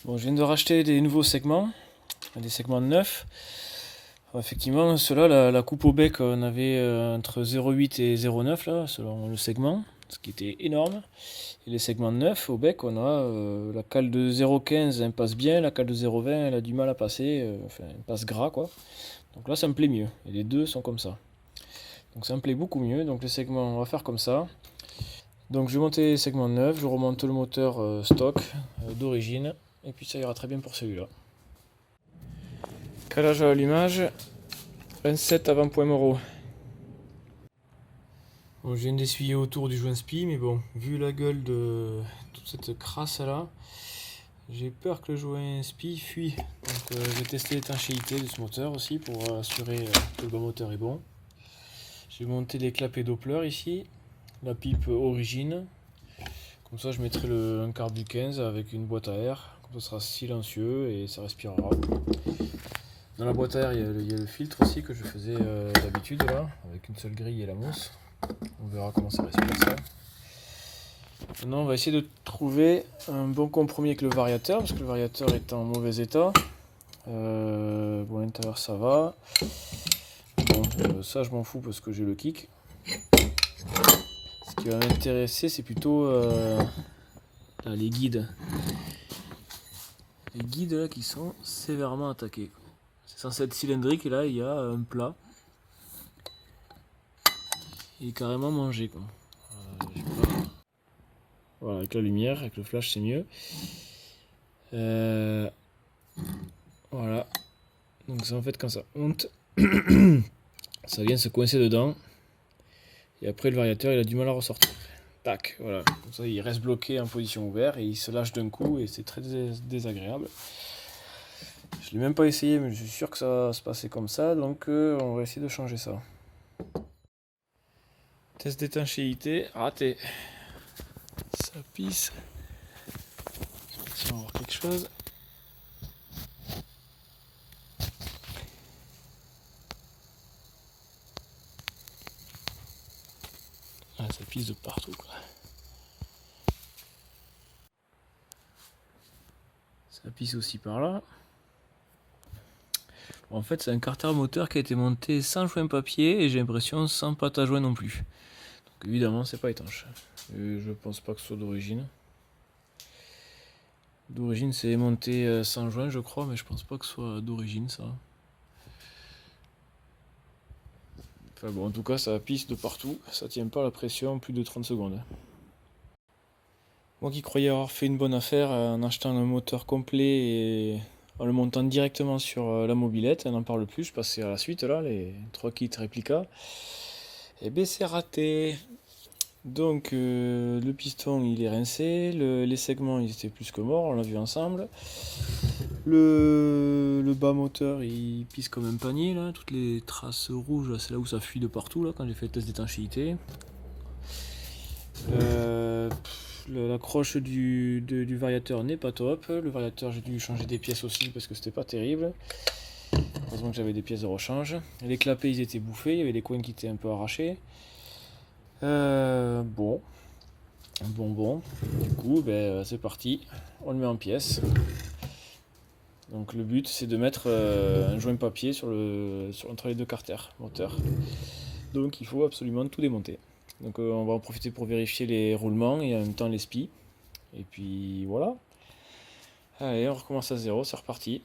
Bon, je viens de racheter des nouveaux segments, des segments neufs. Effectivement, ceux-là, la coupe au bec, on avait entre 0,8 et 0,9 là, selon le segment, ce qui était énorme. Et les segments neufs au bec, on a la cale de 0,15, elle passe bien, la cale de 0,20, elle a du mal à passer, enfin, elle passe gras quoi. Donc là, ça me plaît mieux. Et les deux sont comme ça. Donc ça me plaît beaucoup mieux. Donc les segments, on va faire comme ça. Donc je vais monter les segments neufs, je remonte le moteur stock d'origine, et puis ça ira très bien pour celui-là. Calage à l'allumage, 27 avant point Moreau. Bon, je viens d'essuyer autour du joint spi, mais bon, vu la gueule de toute cette crasse là, j'ai peur que le joint spi fuit. Donc je vais tester l'étanchéité de ce moteur aussi pour assurer que le moteur est bon. J'ai monté les clapets Doppler ici, la pipe origine. Comme ça je mettrai un carbu 15 avec une boîte à air, comme ça sera silencieux et ça respirera. Dans la boîte à air il y a le filtre aussi que je faisais d'habitude là, avec une seule grille et la mousse. On verra comment ça respire ça. Maintenant on va essayer de trouver un bon compromis avec le variateur, parce que le variateur est en mauvais état. Bon, à l'intérieur ça va. Bon, ça je m'en fous parce que j'ai le kick. Ce qui va m'intéresser c'est plutôt là, les guides. Les guides là qui sont sévèrement attaqués. C'est censé être cylindrique et là il y a un plat. Il est carrément mangé quoi. Voilà, avec la lumière, avec le flash c'est mieux. Voilà. Donc c'est en fait quand ça monte, ça vient se coincer dedans. Et après le variateur il a du mal à ressortir. Tac, voilà. Comme ça il reste bloqué en position ouverte et il se lâche d'un coup et c'est très désagréable. Je l'ai même pas essayé mais je suis sûr que ça va se passer comme ça. Donc on va essayer de changer ça. Test d'étanchéité, raté. Ça pisse. Si on va voir quelque chose. Ah, ça pisse de partout quoi. Ça pisse aussi par là. En fait, c'est un carter moteur qui a été monté sans joint papier et j'ai l'impression sans pâte à joint non plus. Donc évidemment, c'est pas étanche. Je pense pas que ce soit d'origine. D'origine, c'est monté sans joint, je crois, mais je pense pas que ce soit d'origine ça. Enfin bon, en tout cas, ça pisse de partout. Ça tient pas la pression plus de 30 secondes. Moi qui croyais avoir fait une bonne affaire en achetant un moteur complet et en le montant directement sur la mobilette, on n'en parle plus, je passais à la suite là, les 3 kits réplica. Et ben c'est raté. Donc le piston il est rincé, les segments ils étaient plus que morts, on l'a vu ensemble. Le bas moteur il pisse comme un panier là, toutes les traces rouges c'est là où ça fuit de partout là quand j'ai fait le test d'étanchéité. La croche du variateur n'est pas top. Le variateur j'ai dû changer des pièces aussi parce que c'était pas terrible. Heureusement que j'avais des pièces de rechange. Les clapets ils étaient bouffés, il y avait des coins qui étaient un peu arrachés. Bon. Du coup ben, c'est parti. On le met en pièces. Donc le but c'est de mettre un joint papier entre les deux carters moteurs. Donc il faut absolument tout démonter. Donc on va en profiter pour vérifier les roulements et en même temps les spies. Et puis voilà. Allez, on recommence à zéro, c'est reparti.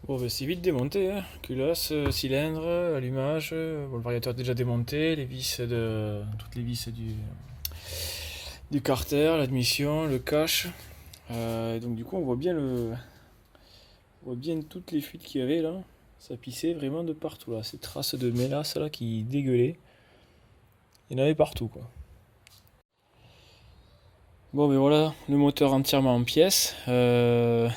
Bon, ben, c'est vite démonté, hein. Culasse, cylindre, allumage. Bon, le variateur est déjà démonté, toutes les vis du carter, l'admission, le cache. Donc du coup, on voit bien toutes les fuites qu'il y avait là. Ça pissait vraiment de partout là. Ces traces de mélasse là qui dégueulaient. Il y en avait partout quoi. Bon ben voilà, le moteur entièrement en pièces. Le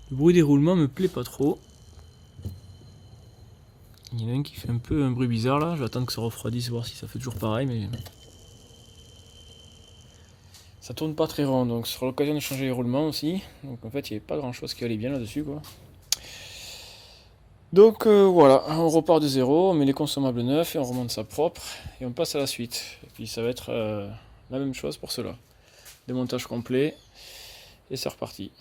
bruit des roulements me plaît pas trop. Il y en a un qui fait un peu un bruit bizarre là. Je vais attendre que ça refroidisse, voir si ça fait toujours pareil. Mais ça tourne pas très rond, donc ce sera l'occasion de changer les roulements aussi. Donc en fait, il n'y avait pas grand chose qui allait bien là-dessus quoi. Donc voilà, on repart de zéro, on met les consommables neufs et on remonte ça propre et on passe à la suite. Et puis ça va être la même chose pour cela. Démontage complet. Et c'est reparti.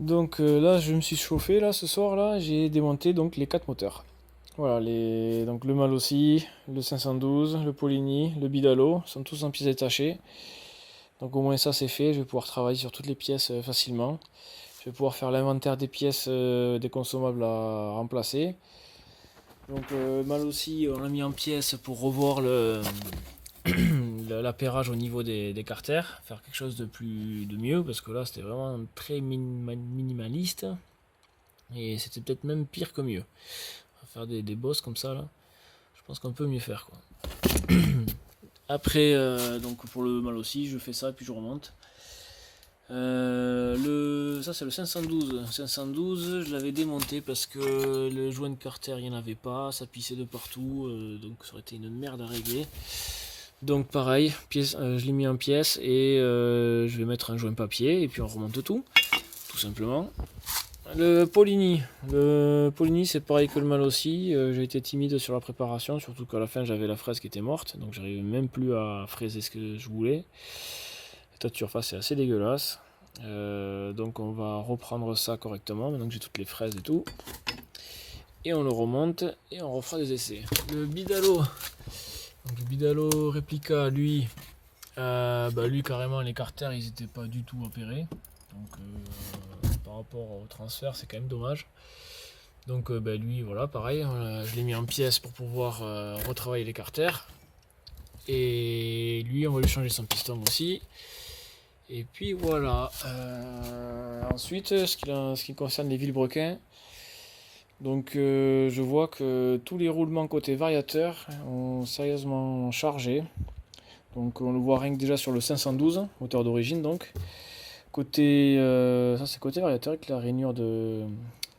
Donc là je me suis chauffé là ce soir là, j'ai démonté donc les 4 moteurs. Voilà, donc le Malossi, le 512, le Polini, le Bidalo, sont tous en pièces détachées. Donc au moins ça c'est fait, je vais pouvoir travailler sur toutes les pièces facilement. Je vais pouvoir faire l'inventaire des pièces des consommables à remplacer. Donc Malossi on l'a mis en pièces pour revoir l'appairage au niveau des carters, faire quelque chose de mieux, parce que là c'était vraiment très minimaliste. Et c'était peut-être même pire que mieux. On va faire des bosses comme ça là. Je pense qu'on peut mieux faire quoi. Après, donc pour le mal aussi, je fais ça et puis je remonte. Ça c'est le 512. 512, je l'avais démonté parce que le joint de carter il n'y en avait pas, ça pissait de partout, donc ça aurait été une merde à régler. Donc pareil, je l'ai mis en pièces et je vais mettre un joint papier et puis on remonte tout simplement. Le Polini c'est pareil que le Malossi, j'ai été timide sur la préparation, surtout qu'à la fin j'avais la fraise qui était morte, donc j'arrivais même plus à fraiser ce que je voulais. L'état de surface est assez dégueulasse, donc on va reprendre ça correctement, maintenant que j'ai toutes les fraises et tout. Et on le remonte et on refera des essais. Le Bidalo, donc le Bidalo Replica, lui carrément les carters ils n'étaient pas du tout opérés, donc par rapport au transfert c'est quand même dommage. Donc lui voilà pareil, je l'ai mis en pièces pour pouvoir retravailler les carters. Et lui on va lui changer son piston aussi. Et puis voilà. Ensuite ce qui concerne les vilebrequins, donc je vois que tous les roulements côté variateur ont sérieusement chargé. Donc on le voit rien que déjà sur le 512, moteur d'origine donc. Côté, ça c'est côté variateur avec la rainure de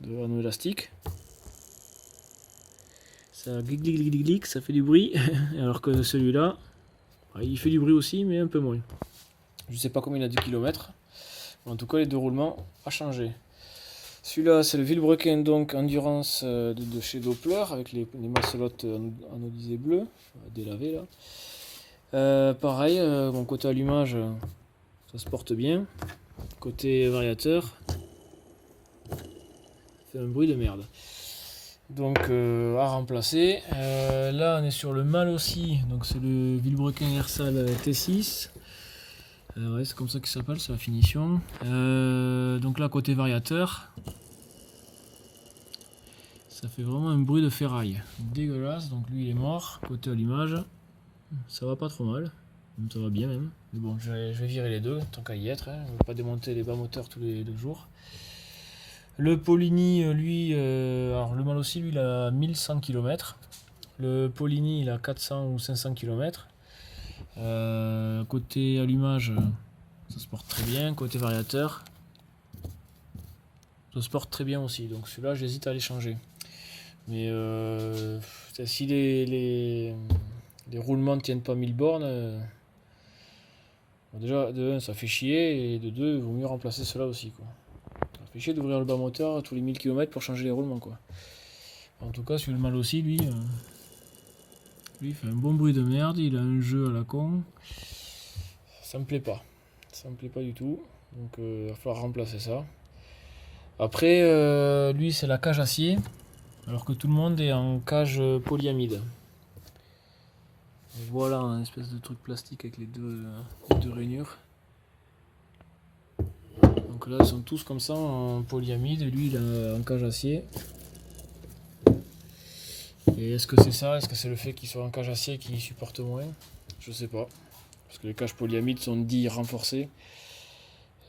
anneau élastique. Ça glic, ça fait du bruit, alors que celui-là, il fait du bruit aussi, mais un peu moins. Je sais pas combien il a de kilomètres, en tout cas les deux roulements a changé. Celui-là c'est le vilebrequin donc endurance de chez Doppler avec les macelotes anodisées bleues, délavées là. Pareil, mon côté allumage, ça se porte bien. Côté variateur, ça fait un bruit de merde. Donc à remplacer. Là on est sur le Malossi, donc c'est le vilebrequin Ersal T6. Ouais, c'est comme ça qu'il s'appelle, c'est la finition. Donc là côté variateur, ça fait vraiment un bruit de ferraille dégueulasse. Donc lui il est mort. Côté allumage, ça va pas trop mal, ça va bien même. Mais bon, je vais virer les deux tant qu'à y être, hein. Je ne vais pas démonter les bas moteurs tous les 2 jours. Le Polini, lui, alors le Malossi, lui, il a 1100 km. Le Polini, il a 400 ou 500 km. Côté allumage, ça se porte très bien. Côté variateur, ça se porte très bien aussi. Donc celui-là, j'hésite à les changer. Mais si les roulements ne tiennent pas 1000 bornes, déjà, de 1, ça fait chier. Et de 2, il vaut mieux remplacer cela aussi, quoi. Ça fait chier d'ouvrir le bas moteur tous les 1000 km pour changer les roulements, quoi. En tout cas, sur le Malossi, lui, il fait un bon bruit de merde, il a un jeu à la con. Ça me plaît pas. Ça me plaît pas du tout. Donc il va falloir remplacer ça. Après, lui c'est la cage acier, alors que tout le monde est en cage polyamide. Et voilà un espèce de truc plastique avec les deux rainures. Donc là ils sont tous comme ça en polyamide et lui il est en cage acier. Et est-ce que c'est ça? Est-ce que c'est le fait qu'il soit en cage acier qui supporte moins? Je sais pas. Parce que les cages polyamides sont dit renforcées.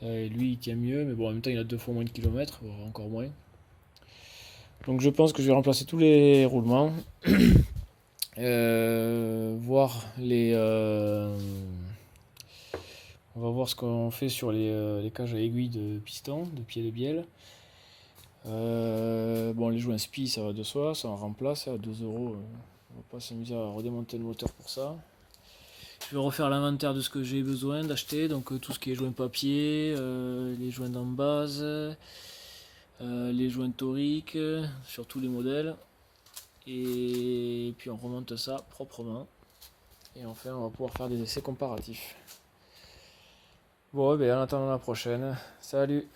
Et lui il tient mieux, mais bon en même temps il a 2 fois moins de kilomètres, voire encore moins. Donc je pense que je vais remplacer tous les roulements. Voir on va voir ce qu'on fait sur les cages à aiguilles de piston, de pied de bielle. Bon, les joints SPI ça va de soi, ça en remplace à 2 euros. On va pas s'amuser à redémonter le moteur pour ça. Je vais refaire l'inventaire de ce que j'ai besoin d'acheter, donc tout ce qui est joints papier, les joints d'embase, les joints toriques, sur tous les modèles. Et puis on remonte ça proprement. Et enfin, on va pouvoir faire des essais comparatifs. Bon, ben, en attendant la prochaine. Salut!